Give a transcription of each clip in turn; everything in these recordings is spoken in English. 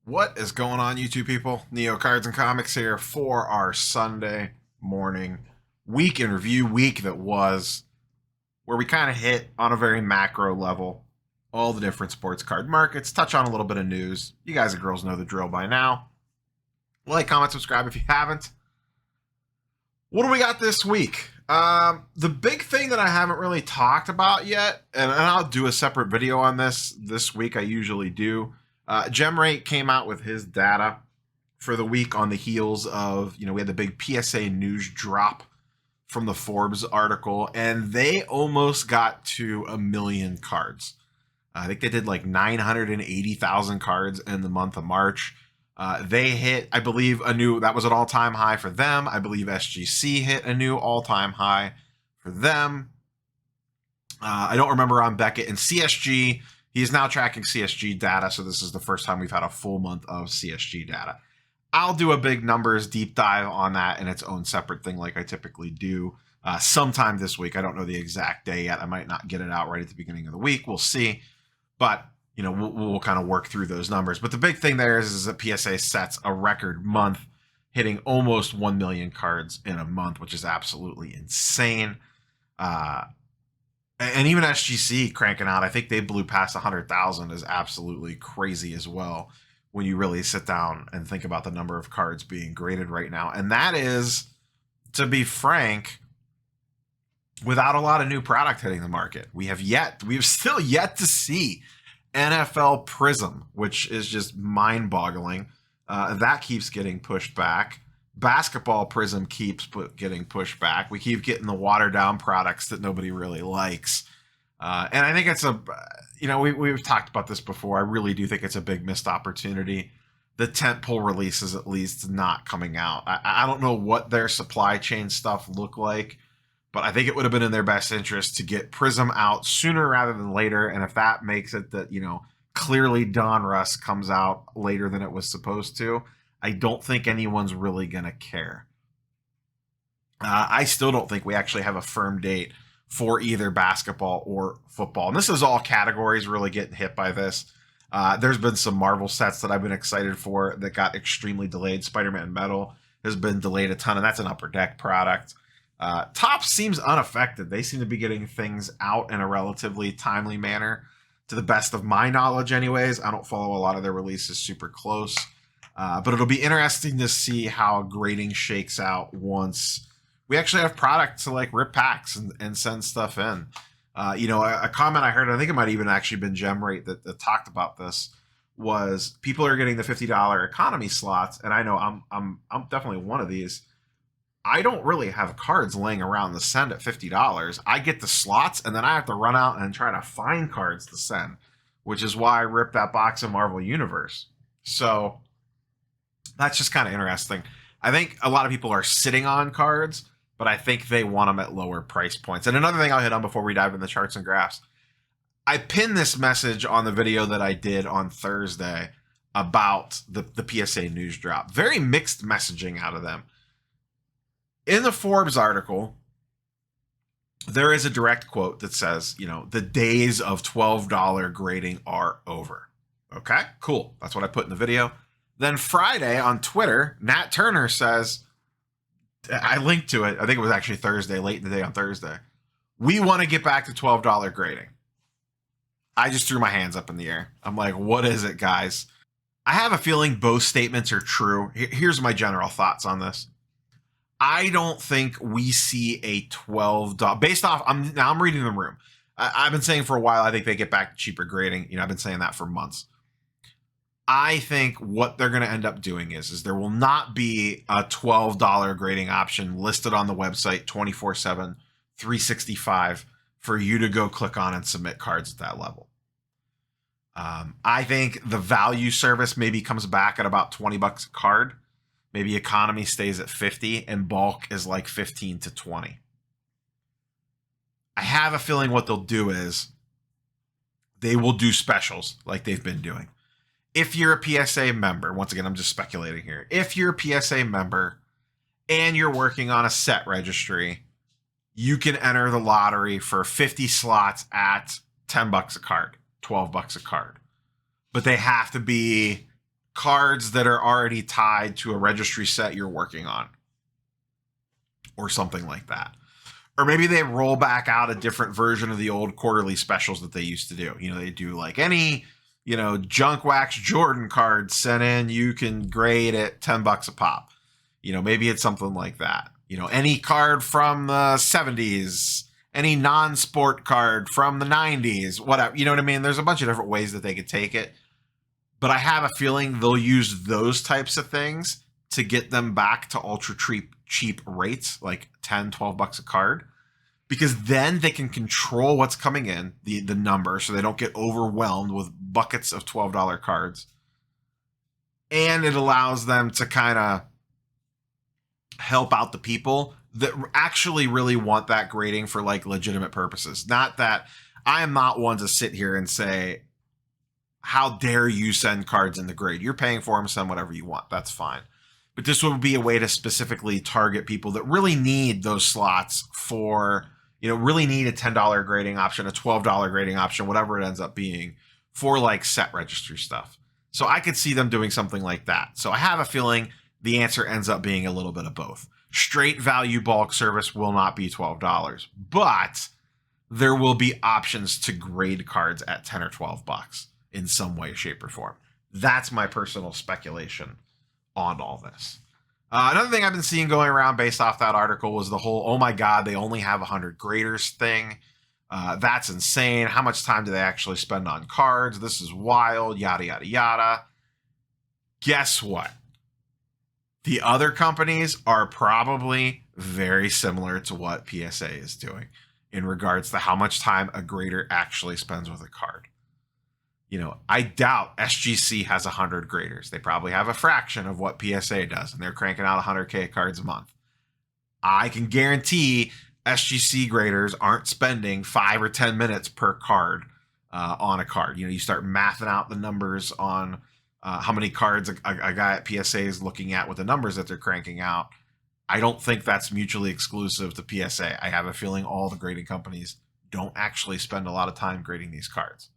What is going on, YouTube people? Neo Cards and Comics here for our Sunday morning week in review week that was, where we kind of hit on a very macro level all the different sports card markets, touch on a little bit of news. You guys and girls know the drill by now. Like, comment, subscribe if you haven't. What do we got this week? The big thing that I haven't really talked about yet, and I'll do a separate video on this week, I usually do. GemRate came out with his data for the week on the heels of, we had the big PSA news drop from the Forbes article, and they almost got to 1 million cards. I think they did like 980,000 cards in the month of March. They hit, I believe, that was an all-time high for them. I believe SGC hit a new all-time high for them. I don't remember on Beckett and CSG. He is now tracking CSG data, so this is the first time we've had a full month of CSG data. I'll do a big numbers deep dive on that in its own separate thing like I typically do sometime this week. I don't know the exact day yet. I might not get it out right at the beginning of the week. We'll see. But, we'll kind of work through those numbers. But the big thing there is that PSA sets a record month, hitting almost 1 million cards in a month, which is absolutely insane. And even SGC cranking out, I think they blew past 100,000 is absolutely crazy as well when you really sit down and think about the number of cards being graded right now. And that is, to be frank, without a lot of new product hitting the market. We've still yet to see NFL Prism, which is just mind-boggling. That keeps getting pushed back. Basketball Prism keeps getting pushed back. We keep getting the watered-down products that nobody really likes. And I think it's we've talked about this before. I really do think it's a big missed opportunity. The tentpole releases, at least, not coming out. I don't know what their supply chain stuff look like, but I think it would have been in their best interest to get Prism out sooner rather than later. And if that makes it that, clearly Donruss comes out later than it was supposed to, I don't think anyone's really going to care. I still don't think we actually have a firm date for either basketball or football. And this is all categories really getting hit by this. There's been some Marvel sets that I've been excited for that got extremely delayed. Spider-Man Metal has been delayed a ton, and that's an Upper Deck product. Topps seems unaffected. They seem to be getting things out in a relatively timely manner, to the best of my knowledge anyways. I don't follow a lot of their releases super close. But it'll be interesting to see how grading shakes out once we actually have product to rip packs and send stuff in. A comment I heard, I think it might even actually been GemRate that talked about this, was people are getting the $50 economy slots, and I know I'm definitely one of these. I don't really have cards laying around to send at $50. I get the slots, and then I have to run out and try to find cards to send, which is why I ripped that box of Marvel Universe. So that's just kind of interesting. I think a lot of people are sitting on cards, but I think they want them at lower price points. And another thing I'll hit on before we dive in the charts and graphs, I pinned this message on the video that I did on Thursday about the PSA news drop. Very mixed messaging out of them. In the Forbes article, there is a direct quote that says, the days of $12 grading are over. Okay, cool. That's what I put in the video. Then Friday on Twitter, Nat Turner says, I linked to it. I think it was actually Thursday, late in the day on Thursday. We want to get back to $12 grading. I just threw my hands up in the air. I'm like, what is it, guys? I have a feeling both statements are true. Here's my general thoughts on this. I don't think we see a $12 based off. I'm reading the room. I've been saying for a while, I think they get back to cheaper grading. I've been saying that for months. I think what they're going to end up doing is there will not be a $12 grading option listed on the website 24/7, 365 for you to go click on and submit cards at that level. I think the value service maybe comes back at about $20 a card. Maybe economy stays at 50 and bulk is like 15 to 20. I have a feeling what they'll do is they will do specials like they've been doing. If you're a PSA member, once again, I'm just speculating here. If you're a PSA member and you're working on a set registry, you can enter the lottery for 50 slots at $10 a card, $12 a card. But they have to be cards that are already tied to a registry set you're working on or something like that. Or maybe they roll back out a different version of the old quarterly specials that they used to do. They do like any, junk wax Jordan card sent in, you can grade at $10 a pop. Maybe it's something like that. Any card from the 70s, any non-sport card from the 90s, whatever. You know what I mean? There's a bunch of different ways that they could take it. But I have a feeling they'll use those types of things to get them back to ultra cheap rates, like $10, $12 a card. Because then they can control what's coming in, the number, so they don't get overwhelmed with buckets of $12 cards. And it allows them to kind of help out the people that actually really want that grading for like legitimate purposes. Not that I am not one to sit here and say, how dare you send cards in the grade? You're paying for them, send whatever you want. That's fine. But this would be a way to specifically target people that really need those slots for, really need a $10 grading option, a $12 grading option, whatever it ends up being for like set registry stuff. So I could see them doing something like that. So I have a feeling the answer ends up being a little bit of both. Straight value bulk service will not be $12, but there will be options to grade cards at 10 or $12 in some way, shape, or form. That's my personal speculation on all this. Another thing I've been seeing going around based off that article was the whole, oh my God, they only have 100 graders thing. That's insane. How much time do they actually spend on cards? This is wild, yada, yada, yada. Guess what? The other companies are probably very similar to what PSA is doing in regards to how much time a grader actually spends with a card. I doubt SGC has 100 graders. They probably have a fraction of what PSA does, and they're cranking out 100K cards a month. I can guarantee SGC graders aren't spending 5 or 10 minutes per card on a card. You start mathing out the numbers on how many cards a guy at PSA is looking at with the numbers that they're cranking out. I don't think that's mutually exclusive to PSA. I have a feeling all the grading companies don't actually spend a lot of time grading these cards.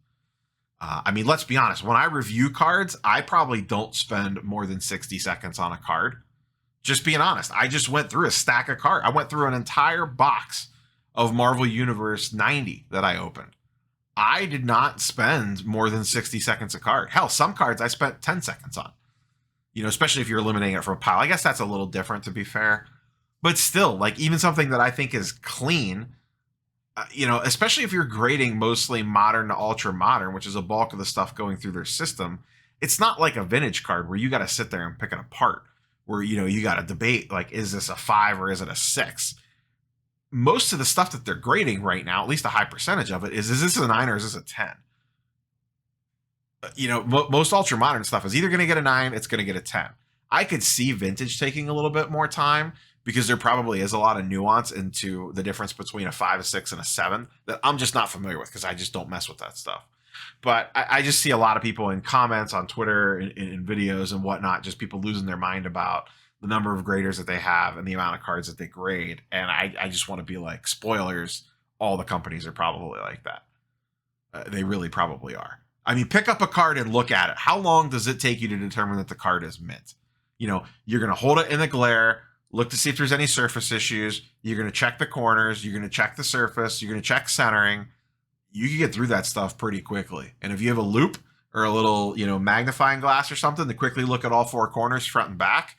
Let's be honest. When I review cards, I probably don't spend more than 60 seconds on a card. Just being honest. I just went through a stack of cards. I went through an entire box of Marvel Universe 90 that I opened. I did not spend more than 60 seconds a card. Hell, some cards I spent 10 seconds on. Especially if you're eliminating it from a pile. I guess that's a little different, to be fair. But still, like even something that I think is clean, especially if you're grading mostly modern to ultra modern, which is a bulk of the stuff going through their system, it's not like a vintage card where you got to sit there and pick it apart, where, you got to debate, like, is this a 5 or is it a 6? Most of the stuff that they're grading right now, at least a high percentage of it, is this a 9 or is this a 10? Most ultra modern stuff is either going to get a 9, it's going to get a 10. I could see vintage taking a little bit more time because there probably is a lot of nuance into the difference between a 5, a 6, and a 7 that I'm just not familiar with because I just don't mess with that stuff. But I just see a lot of people in comments on Twitter, in videos and whatnot, just people losing their mind about the number of graders that they have and the amount of cards that they grade. And I just want to be like, spoilers, all the companies are probably like that. They really probably are. Pick up a card and look at it. How long does it take you to determine that the card is mint? You're going to hold it in the glare, look to see if there's any surface issues. You're going to check the corners. You're going to check the surface. You're going to check centering. You can get through that stuff pretty quickly. And if you have a loop or a little, magnifying glass or something to quickly look at all 4 corners, front and back,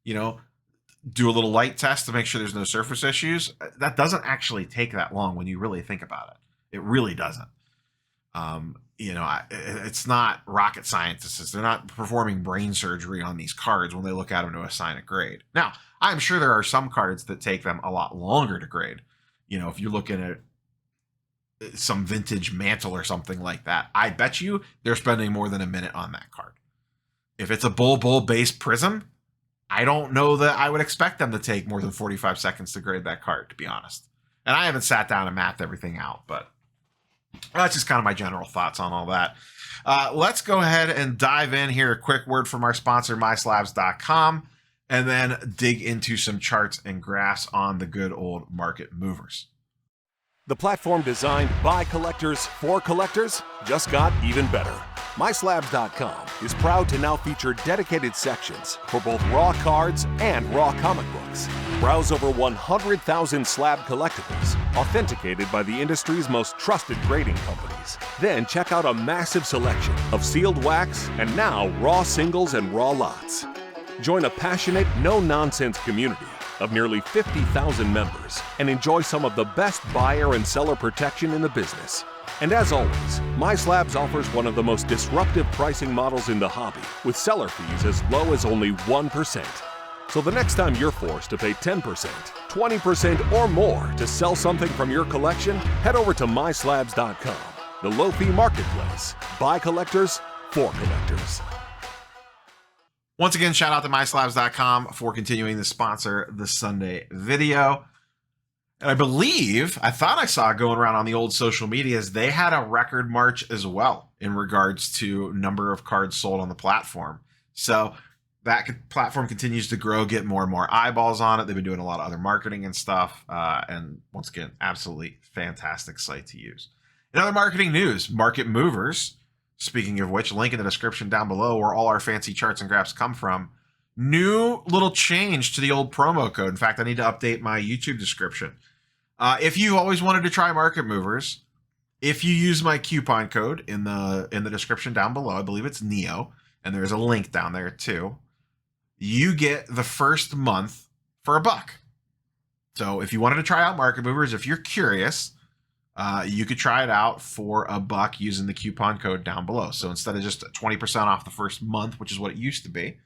do a little light test to make sure there's no surface issues. That doesn't actually take that long when you really think about it. It really doesn't. It's not rocket scientists. They're not performing brain surgery on these cards when they look at them to assign a grade. Now, I'm sure there are some cards that take them a lot longer to grade. If you're looking at some vintage mantle or something like that, I bet you they're spending more than a minute on that card. If it's a bull base prism, I don't know that I would expect them to take more than 45 seconds to grade that card, to be honest. And I haven't sat down and mapped everything out, but that's just kind of my general thoughts on all that. Let's go ahead and dive in here. A quick word from our sponsor, MySlabs.com, and then dig into some charts and graphs on the good old market movers. The platform designed by collectors for collectors just got even better. MySlabs.com is proud to now feature dedicated sections for both raw cards and raw comic books. Browse over 100,000 slab collectibles, authenticated by the industry's most trusted grading companies. Then check out a massive selection of sealed wax and now raw singles and raw lots. Join a passionate, no-nonsense community of nearly 50,000 members and enjoy some of the best buyer and seller protection in the business. And as always, MySlabs offers one of the most disruptive pricing models in the hobby, with seller fees as low as only 1%. So the next time you're forced to pay 10%, 20%, or more to sell something from your collection, head over to MySlabs.com, the low-fee marketplace by collectors for collectors. Once again, shout out to MySlabs.com for continuing to sponsor the Sunday video. And I thought I saw going around on the old social medias, they had a record March as well in regards to number of cards sold on the platform. So that platform continues to grow, get more and more eyeballs on it. They've been doing a lot of other marketing and stuff. And once again, absolutely fantastic site to use. In other marketing news, Market Movers, speaking of which, link in the description down below where all our fancy charts and graphs come from. New little change to the old promo code. In fact, I need to update my YouTube description. If you've always wanted to try Market Movers, if you use my coupon code in the description down below, I believe it's NEO, and there's a link down there too, you get the first month for $1. So if you wanted to try out Market Movers, if you're curious, you could try it out for $1 using the coupon code down below. So instead of just 20% off the first month, which is what it used to be,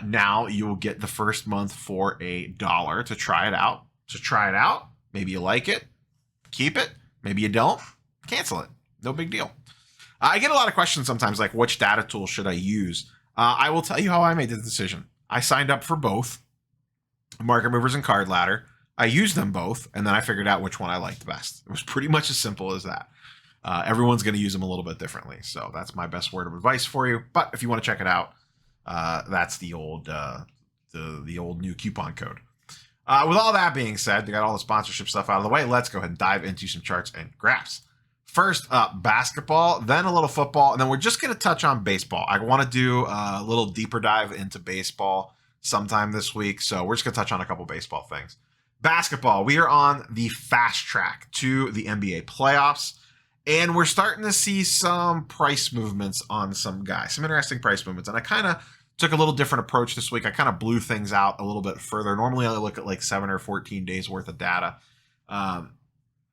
now you will get the first month for $1 to try it out. So try it out. Maybe you like it, keep it. Maybe you don't, cancel it. No big deal. I get a lot of questions sometimes like, which data tool should I use? I will tell you how I made the decision. I signed up for both, Market Movers and Card Ladder. I used them both, and then I figured out which one I liked best. It was pretty much as simple as that. Everyone's going to use them a little bit differently, so that's my best word of advice for you. But if you want to check it out, that's the old new coupon code. With all that being said, we got all the sponsorship stuff out of the way. Let's go ahead and dive into some charts and graphs. First up, basketball, then a little football, and then we're just going to touch on baseball. I want to do a little deeper dive into baseball sometime this week, so we're just going to touch on a couple baseball things. Basketball, we are on the fast track to the NBA playoffs, and we're starting to see some price movements on some guys, some interesting price movements, and I kind of took a little different approach this week. I kind of blew things out a little bit further. Normally I look at like 7 or 14 days worth of data,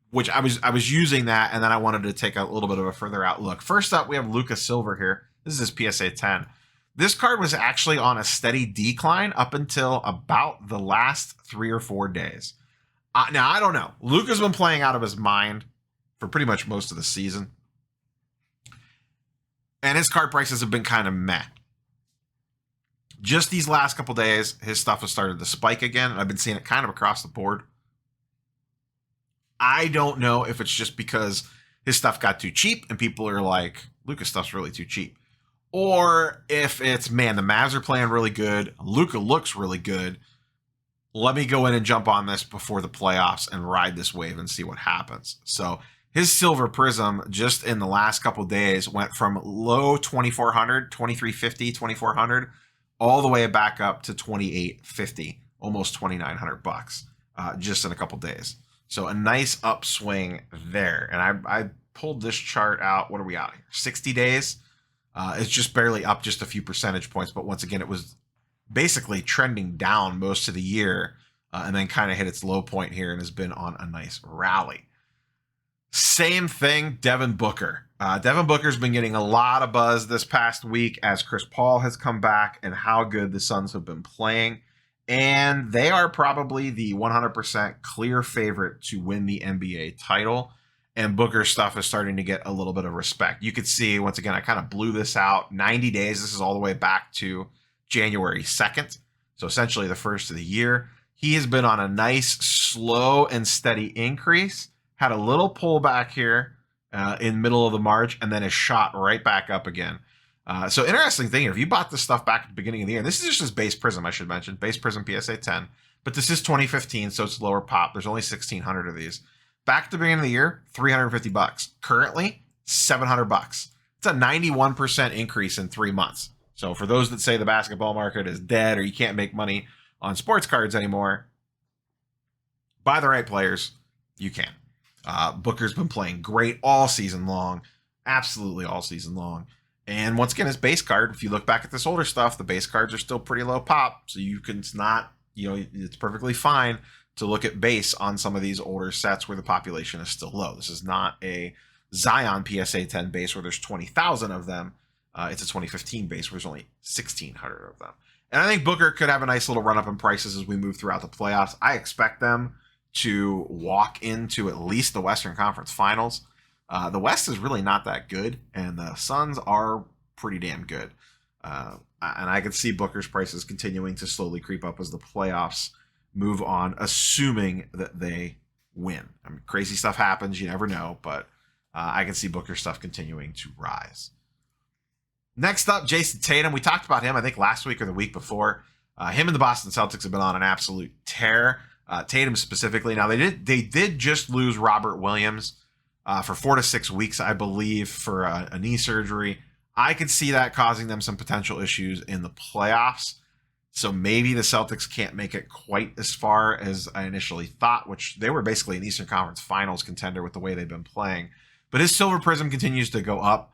which I was using that, and then I wanted to take a little bit of a further out look. First up, we have Luca Silver here. This is his PSA 10. This card was actually on a steady decline up until about the last 3 or 4 days. Now, I don't know. Luca's been playing out of his mind for pretty much most of the season, and his card prices have been kind of meh. Just these last couple days, his stuff has started to spike again, and I've been seeing it kind of across the board. I don't know if it's just because his stuff got too cheap and people are like, Luca's stuff's really too cheap. Or if it's, man, the Mavs are playing really good. Luca looks really good. Let me go in and jump on this before the playoffs and ride this wave and see what happens. So his Silver Prism just in the last couple days went from low 2,400, 2,350, 2,400, all the way back up to 2,850, almost $2,900 just in a couple days. So a nice upswing there. And I pulled this chart out. What are we out here? 60 days. It's just barely up just a few percentage points. But once again, it was basically trending down most of the year and then kind of hit its low point here and has been on a nice rally. Same thing, Devin Booker. Devin Booker's been getting a lot of buzz this past week as Chris Paul has come back and how good the Suns have been playing. And they are probably the 100% clear favorite to win the NBA title. And Booker's stuff is starting to get a little bit of respect. You could see, once again, I kind of blew this out. 90 days, this is all the way back to January 2nd. So essentially the first of the year. He has been on a nice, slow and steady increase. Had a little pullback here in middle of the March, and then is shot right back up again. So interesting thing here, if you bought this stuff back at the beginning of the year, this is just his base prism, I should mention, base prism PSA 10, but this is 2015, so it's lower pop. There's only 1,600 of these. Back at the beginning of the year, $350. Currently, $700. It's a 91% increase in 3 months. So for those that say the basketball market is dead or you can't make money on sports cards anymore, buy the right players, you can. Booker's been playing great all season long, absolutely all season long. And once again, his base card, if you look back at this older stuff, the base cards are still pretty low pop. So you can, it's not, it's perfectly fine to look at base on some of these older sets where the population is still low. This is not a Zion PSA 10 base where there's 20,000 of them. It's a 2015 base where there's only 1,600 of them. And I think Booker could have a nice little run up in prices as we move throughout the playoffs. I expect them to walk into at least the Western Conference Finals. The West is really not that good, and the Suns are pretty damn good. And I can see Booker's prices continuing to slowly creep up as the playoffs move on, assuming that they win. I mean, crazy stuff happens, you never know, but I can see Booker stuff continuing to rise. Next up, Jason Tatum. We talked about him, I think, last week or the week before. Him and the Boston Celtics have been on an absolute tear. Tatum specifically. Now, they did just lose Robert Williams for 4 to 6 weeks, I believe, for a knee surgery. I could see that causing them some potential issues in the playoffs. So maybe the Celtics can't make it quite as far as I initially thought, which they were basically an Eastern Conference Finals contender with the way they've been playing. But his silver prism continues to go up.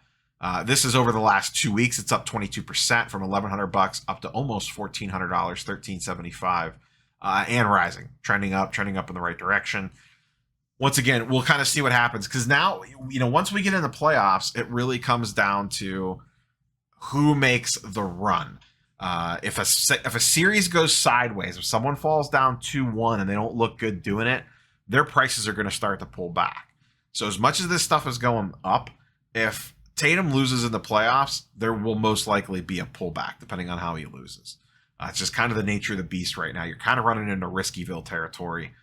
This is over the last 2 weeks. It's up 22% from $1,100 up to almost $1,400, $1,375, and rising, trending up in the right direction. Once again, we'll kind of see what happens because now, once we get in the playoffs, it really comes down to who makes the run. If a series goes sideways, if someone falls down 2-1 and they don't look good doing it, their prices are going to start to pull back. So as much as this stuff is going up, if Tatum loses in the playoffs, there will most likely be a pullback depending on how he loses. It's just kind of the nature of the beast right now. You're kind of running into Riskyville territory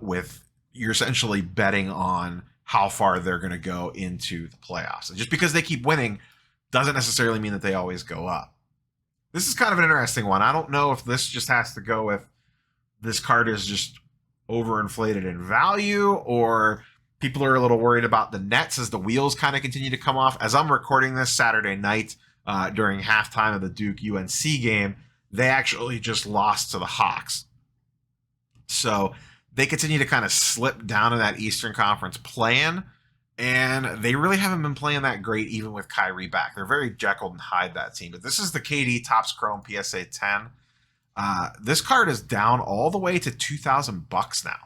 with you're essentially betting on how far they're going to go into the playoffs. And just because they keep winning doesn't necessarily mean that they always go up. This is kind of an interesting one. I don't know if this just has to go with this card is just overinflated in value or people are a little worried about the Nets as the wheels kind of continue to come off. As I'm recording this Saturday night during halftime of the Duke-UNC game, they actually just lost to the Hawks. So they continue to kind of slip down in that Eastern Conference play-in, and they really haven't been playing that great even with Kyrie back. They're very Jekyll and Hyde, that team. But this is the KD Topps Chrome PSA 10. This card is down all the way to $2,000 now.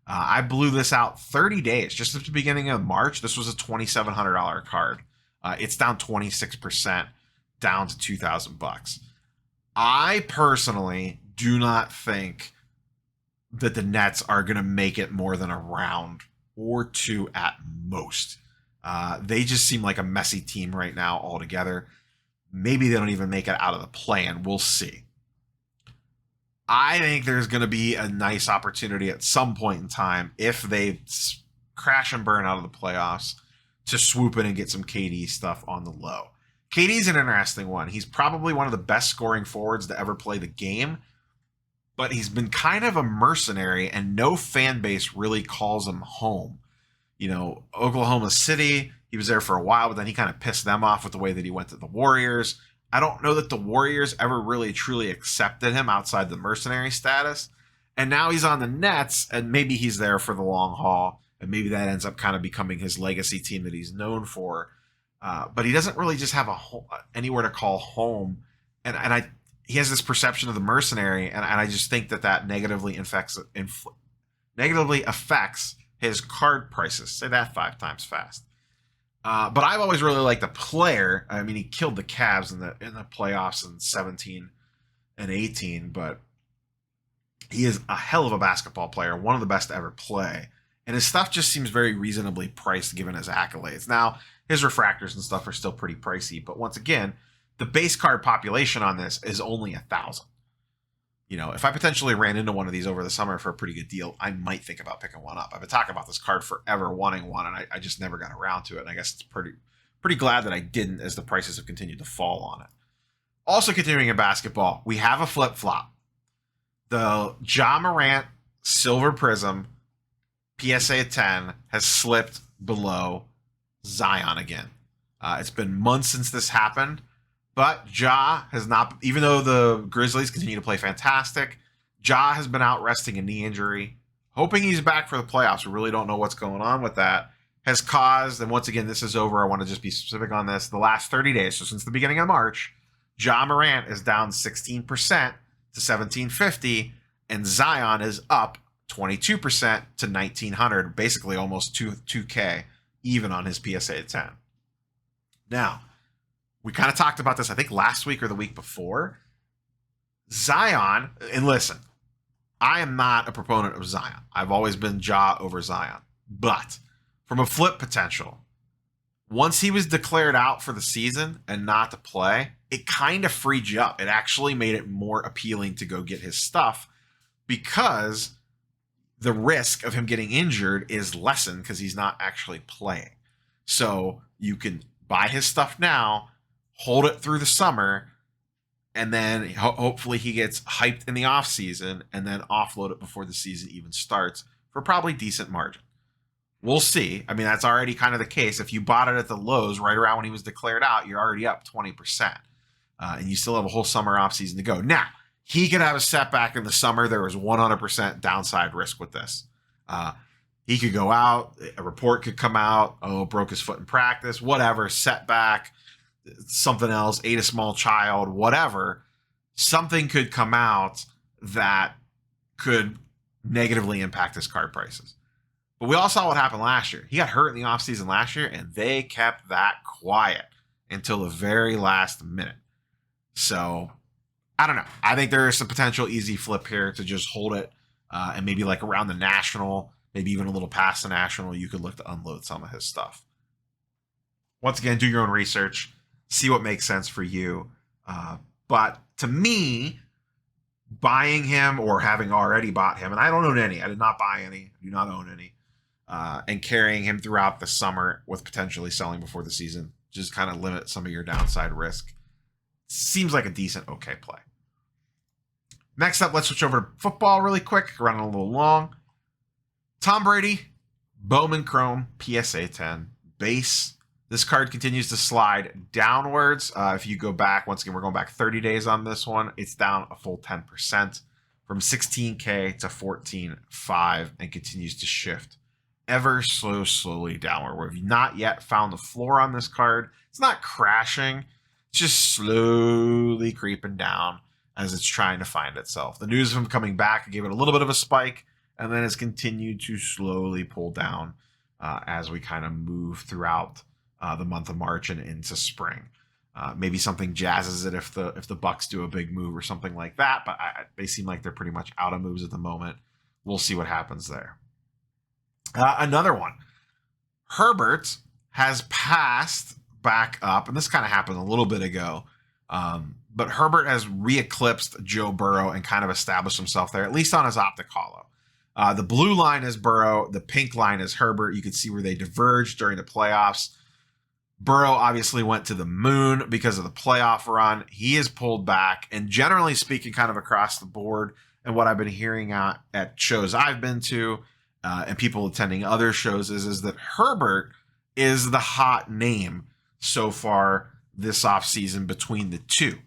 I blew this out 30 days, just at the beginning of March. This was a $2,700 card. It's down 26%, down to $2,000. I personally do not think that the Nets are going to make it more than a round or two at most. They just seem like a messy team right now altogether. Maybe they don't even make it out of the play-in. We'll see. I think there's going to be a nice opportunity at some point in time if they crash and burn out of the playoffs to swoop in and get some KD stuff on the low. KD's an interesting one. He's probably one of the best scoring forwards to ever play the game, but he's been kind of a mercenary and no fan base really calls him home. Oklahoma City, he was there for a while, but then he kind of pissed them off with the way that he went to the Warriors. I don't know that the Warriors ever really truly accepted him outside the mercenary status. And now he's on the Nets, and maybe he's there for the long haul, and maybe that ends up kind of becoming his legacy team that he's known for. But he doesn't really just have anywhere to call home. And he has this perception of the mercenary, and I just think that negatively affects his card prices. Say that 5 times fast. But I've always really liked the player. I mean, he killed the Cavs in the playoffs in 17 and 18, but he is a hell of a basketball player, one of the best to ever play. And his stuff just seems very reasonably priced given his accolades. Now, his refractors and stuff are still pretty pricey, but once again, the base card population on this is only 1,000. If I potentially ran into one of these over the summer for a pretty good deal, I might think about picking one up. I've been talking about this card forever, wanting one, and I just never got around to it. And I guess it's pretty glad that I didn't as the prices have continued to fall on it. Also continuing in basketball, we have a flip-flop. The Ja Morant Silver Prism PSA 10 has slipped below Zion again. It's been months since this happened, but Ja has not, even though the Grizzlies continue to play fantastic, Ja has been out resting a knee injury, hoping he's back for the playoffs. We really don't know what's going on with that. Has caused, and once again, this is over. I want to just be specific on this. The last 30 days, so since the beginning of March, Ja Morant is down 16% to 1750, and Zion is up 22% to 1900, basically almost 2K even on his PSA 10. Now, we kind of talked about this, I think, last week or the week before. Zion, and listen, I am not a proponent of Zion. I've always been Ja over Zion. But from a flip potential, once he was declared out for the season and not to play, it kind of freed you up. It actually made it more appealing to go get his stuff because the risk of him getting injured is lessened because he's not actually playing. So you can buy his stuff now, hold it through the summer, and then hopefully he gets hyped in the offseason and then offload it before the season even starts for probably decent margin. We'll see. I mean, that's already kind of the case. If you bought it at the lows right around when he was declared out, you're already up 20%. And you still have a whole summer offseason to go. Now, he could have a setback in the summer. There was 100% downside risk with this. He could go out. A report could come out. Oh, broke his foot in practice. Whatever. Setback. Something else. Ate a small child. Whatever. Something could come out that could negatively impact his card prices. But we all saw what happened last year. He got hurt in the offseason last year, and they kept that quiet until the very last minute. So, I don't know. I think there is some potential easy flip here to just hold it and maybe like around the National, maybe even a little past the National, you could look to unload some of his stuff. Once again, do your own research. See what makes sense for you. But to me, buying him or having already bought him, and I don't own any. I did not buy any. I do not own any. And carrying him throughout the summer with potentially selling before the season, just kind of limit some of your downside risk. Seems like a decent, okay play. Next up, let's switch over to football really quick, running a little long. Tom Brady, Bowman Chrome, PSA 10, base. This card continues to slide downwards. If you go back, once again, we're going back 30 days on this one. It's down a full 10% from 16K to 14.5 and continues to shift ever so slowly downward. We've not yet found the floor on this card. It's not crashing. It's just slowly creeping down as it's trying to find itself. The news of him coming back gave it a little bit of a spike, and then it's continued to slowly pull down as we kind of move throughout the month of March and into spring. Maybe something jazzes it if the Bucks do a big move or something like that, but they seem like they're pretty much out of moves at the moment. We'll see what happens there. Another one. Herbert has passed back up, and this kind of happened a little bit ago, but Herbert has re-eclipsed Joe Burrow and kind of established himself there, at least on his optic hollow. The blue line is Burrow. The pink line is Herbert. You can see where they diverged during the playoffs. Burrow obviously went to the moon because of the playoff run. He has pulled back, and generally speaking, kind of across the board, and what I've been hearing at shows I've been to and people attending other shows is that Herbert is the hot name so far this offseason between the two.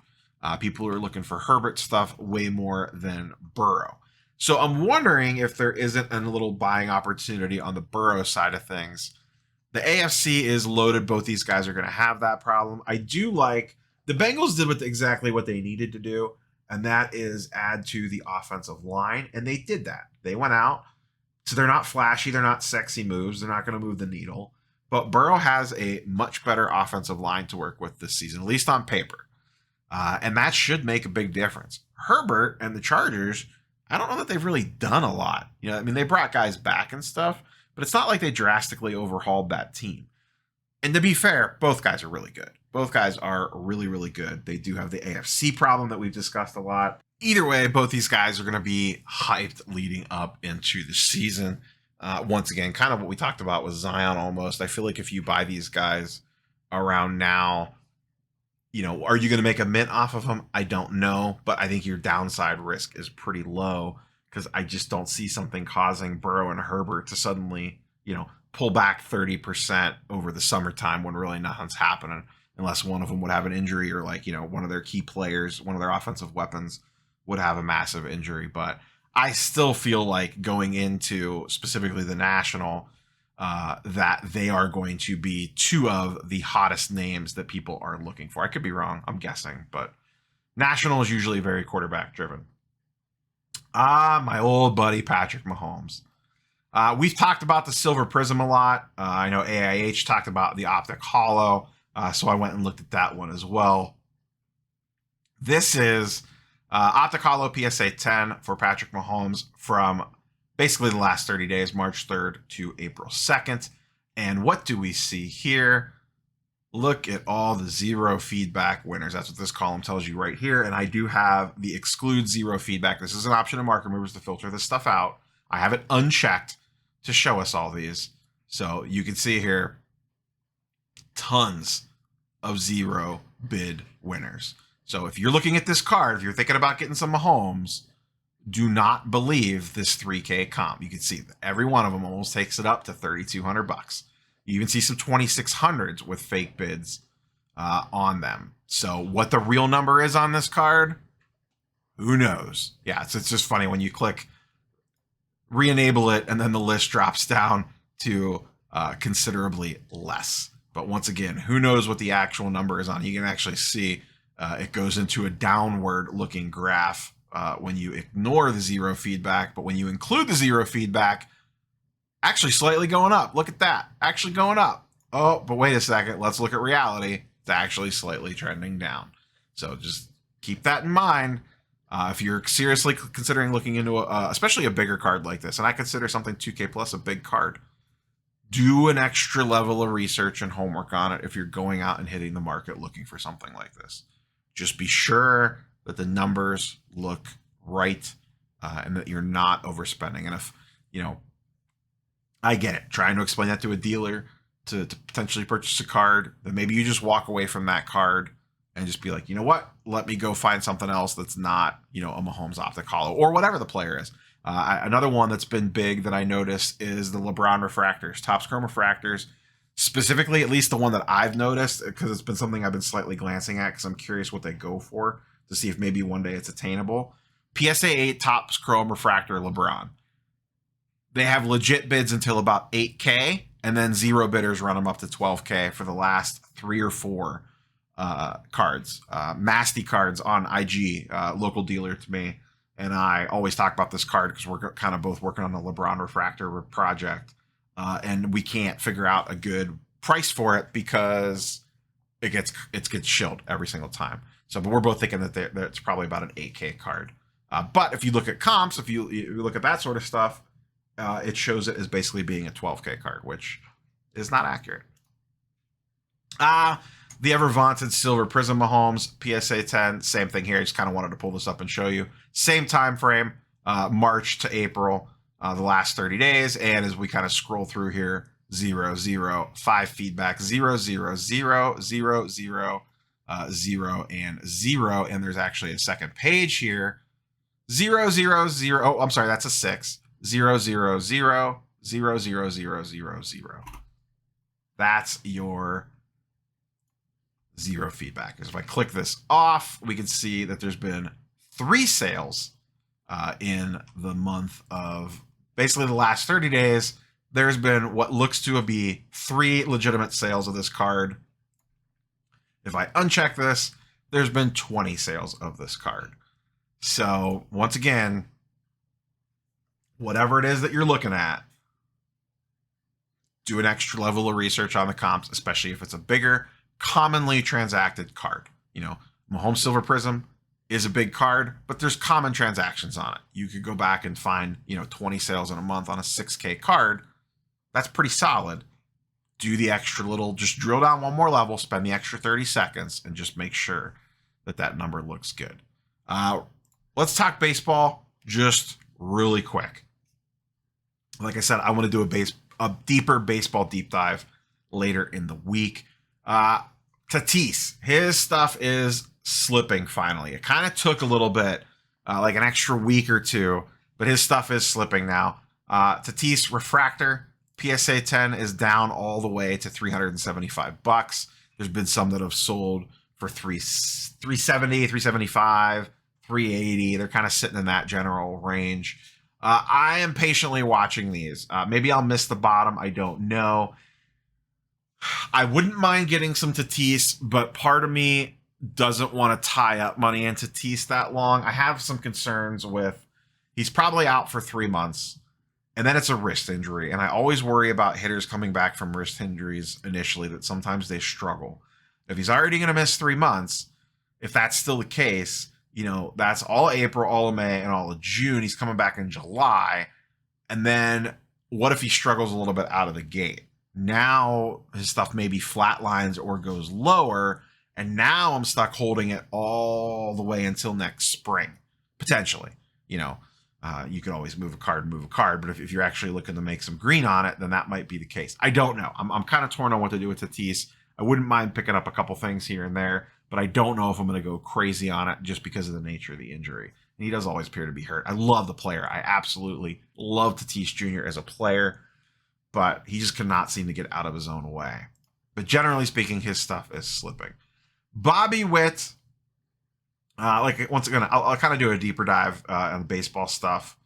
People are looking for Herbert stuff way more than Burrow. So I'm wondering if there isn't a little buying opportunity on the Burrow side of things. The AFC is loaded. Both these guys are going to have that problem. I do like the Bengals did exactly what they needed to do, and that is add to the offensive line, and they did that. They went out. So they're not flashy. They're not sexy moves. They're not going to move the needle. But Burrow has a much better offensive line to work with this season, at least on paper. And that should make a big difference. Herbert and the Chargers, I don't know that they've really done a lot. You know, I mean, they brought guys back and stuff, but it's not like they drastically overhauled that team. And to be fair, both guys are really good. Both guys are really, really good. They do have the AFC problem that we've discussed a lot. Either way, both these guys are going to be hyped leading up into the season. Once again, kind of what we talked about with Zion almost. I feel like if you buy these guys around now, you know, are you going to make a mint off of them? I don't know, but I think your downside risk is pretty low because I just don't see something causing Burrow and Herbert to suddenly, pull back 30% over the summertime when really nothing's happening, unless one of them would have an injury or one of their key players, one of their offensive weapons would have a massive injury. But I still feel like going into specifically the National, that they are going to be two of the hottest names that people are looking for. I could be wrong. I'm guessing, but National is usually very quarterback driven. My old buddy, Patrick Mahomes. We've talked about the Silver Prism a lot. I know AIH talked about the Optic Hollow, so I went and looked at that one as well. This is Optic Hollow PSA 10 for Patrick Mahomes from basically the last 30 days, March 3rd to April 2nd. And what do we see here? Look at all the zero feedback winners. That's what this column tells you right here. And I do have the exclude zero feedback. This is an option in Market Movers to filter this stuff out. I have it unchecked to show us all these. So you can see here, tons of zero bid winners. So if you're looking at this card, if you're thinking about getting some Mahomes, do not believe this 3K comp. You can see that every one of them almost takes it up to $3,200. You even see some 2600s with fake bids on them. So what the real number is on this card, who knows? Yeah, it's just funny when you click re-enable it and then the list drops down to considerably less. But once again, who knows what the actual number is on? You can actually see it goes into a downward looking graph when you ignore the zero feedback, but when you include the zero feedback, actually slightly going up. Look at that, actually going up. Oh, but wait a second, let's look at reality. It's actually slightly trending down. So just keep that in mind. If you're seriously considering looking into especially a bigger card like this, and I consider something 2K plus a big card, do an extra level of research and homework on it if you're going out and hitting the market looking for something like this. Just be sure that the numbers look right and that you're not overspending. And if, I get it, trying to explain that to a dealer to potentially purchase a card, then maybe you just walk away from that card and just be like, you know what, let me go find something else that's not, a Mahomes Optic Hollow or whatever the player is. Another one that's been big that I noticed is the LeBron refractors, Topps Chrome refractors, specifically, at least the one that I've noticed, because it's been something I've been slightly glancing at because I'm curious what they go for to see if maybe one day it's attainable. PSA 8 Topps Chrome refractor LeBron. They have legit bids until about 8K, and then zero bidders run them up to 12K for the last 3 or 4 cards. Masty cards on IG, local dealer to me. And I always talk about this card because we're kind of both working on the LeBron refractor project. And we can't figure out a good price for it because it gets shilled every single time. So, but we're both thinking that it's probably about an 8K card. But if you look at comps, if you look at that sort of stuff, it shows it as basically being a 12K card, which is not accurate. The ever vaunted Silver Prism Mahomes PSA 10, same thing here. I just kind of wanted to pull this up and show you. Same time frame, March to April, the last 30 days. And as we kind of scroll through here, 0, 0, 5 feedback, 0, 0, 0, 0, 0, 0, and 0. And there's actually a second page here. 0, 0, 0. Oh, I'm sorry, that's a 6. 0, 0, 0, 0, 0, 0, 0, 0. That's your zero feedback. Because if I click this off, we can see that there's been 3 sales in the month of basically the last 30 days. There's been what looks to be 3 legitimate sales of this card. If I uncheck this, there's been 20 sales of this card. So once again, whatever it is that you're looking at, do an extra level of research on the comps, especially if it's a bigger, commonly transacted card. Mahomes Silver Prism is a big card, but there's common transactions on it. You could go back and find, 20 sales in a month on a 6K card. That's pretty solid. Do the extra little, just drill down one more level, spend the extra 30 seconds, and just make sure that that number looks good. Let's talk baseball just really quick. Like I said, I want to do a deeper baseball deep dive later in the week. Tatis, his stuff is slipping finally. It kind of took a little bit, like an extra week or two, but his stuff is slipping now. Tatis Refractor PSA 10 is down all the way to $375. There's been some that have sold for 370, 375, 380. They're kind of sitting in that general range. I am patiently watching these. Maybe I'll miss the bottom. I don't know. I wouldn't mind getting some Tatis, but part of me doesn't want to tie up money in Tatis that long. I have some concerns with he's probably out for 3 months, and then it's a wrist injury. And I always worry about hitters coming back from wrist injuries initially, that sometimes they struggle. If he's already going to miss 3 months, if that's still the case, you know, that's all April, all of May, and all of June. He's coming back in July. And then what if he struggles a little bit out of the gate? Now his stuff maybe flatlines or goes lower, and now I'm stuck holding it all the way until next spring, potentially. You know, you could always move a card, but if you're actually looking to make some green on it, then that might be the case. I don't know. I'm kind of torn on what to do with Tatis. I wouldn't mind picking up a couple things here and there, but I don't know if I'm going to go crazy on it just because of the nature of the injury. And he does always appear to be hurt. I love the player. I absolutely love Tatis Jr. as a player, but he just cannot seem to get out of his own way. But generally speaking, his stuff is slipping. Bobby Witt, once again, I'll kind of do a deeper dive on the baseball stuff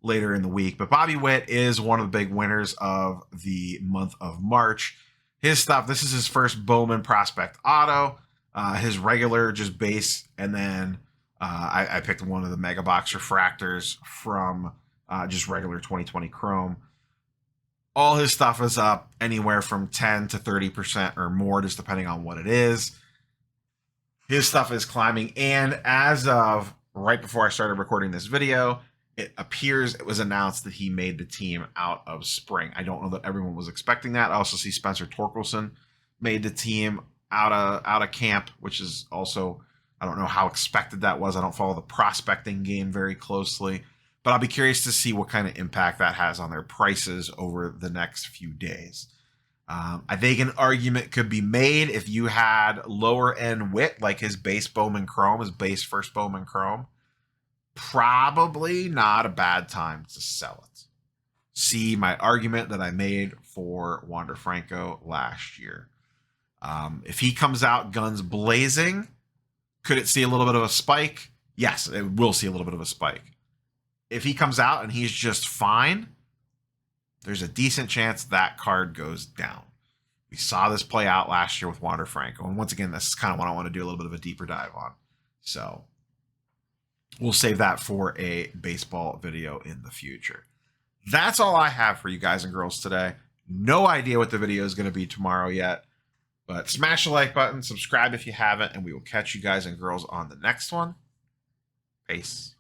later in the week. But Bobby Witt is one of the big winners of the month of March. His stuff, this is his first Bowman Prospect Auto, his regular just base, and then I picked one of the Mega Box Refractors from just regular 2020 Chrome. All his stuff is up anywhere from 10 to 30% or more, just depending on what it is. His stuff is climbing, and as of right before I started recording this video, it appears it was announced that he made the team out of spring. I don't know that everyone was expecting that. I also see Spencer Torkelson made the team out of camp, which is also, I don't know how expected that was. I don't follow the prospecting game very closely, but I'll be curious to see what kind of impact that has on their prices over the next few days. I think an argument could be made if you had lower end Witt, like his base Bowman Chrome, his base first Bowman Chrome. Probably not a bad time to sell it. See my argument that I made for Wander Franco last year. If he comes out guns blazing, could it see a little bit of a spike? Yes, it will see a little bit of a spike. If he comes out and he's just fine, there's a decent chance that card goes down. We saw this play out last year with Wander Franco. And once again, this is kind of what I want to do a little bit of a deeper dive on. So we'll save that for a baseball video in the future. That's all I have for you guys and girls today. No idea what the video is going to be tomorrow yet. But smash the like button, subscribe if you haven't, and we will catch you guys and girls on the next one. Peace.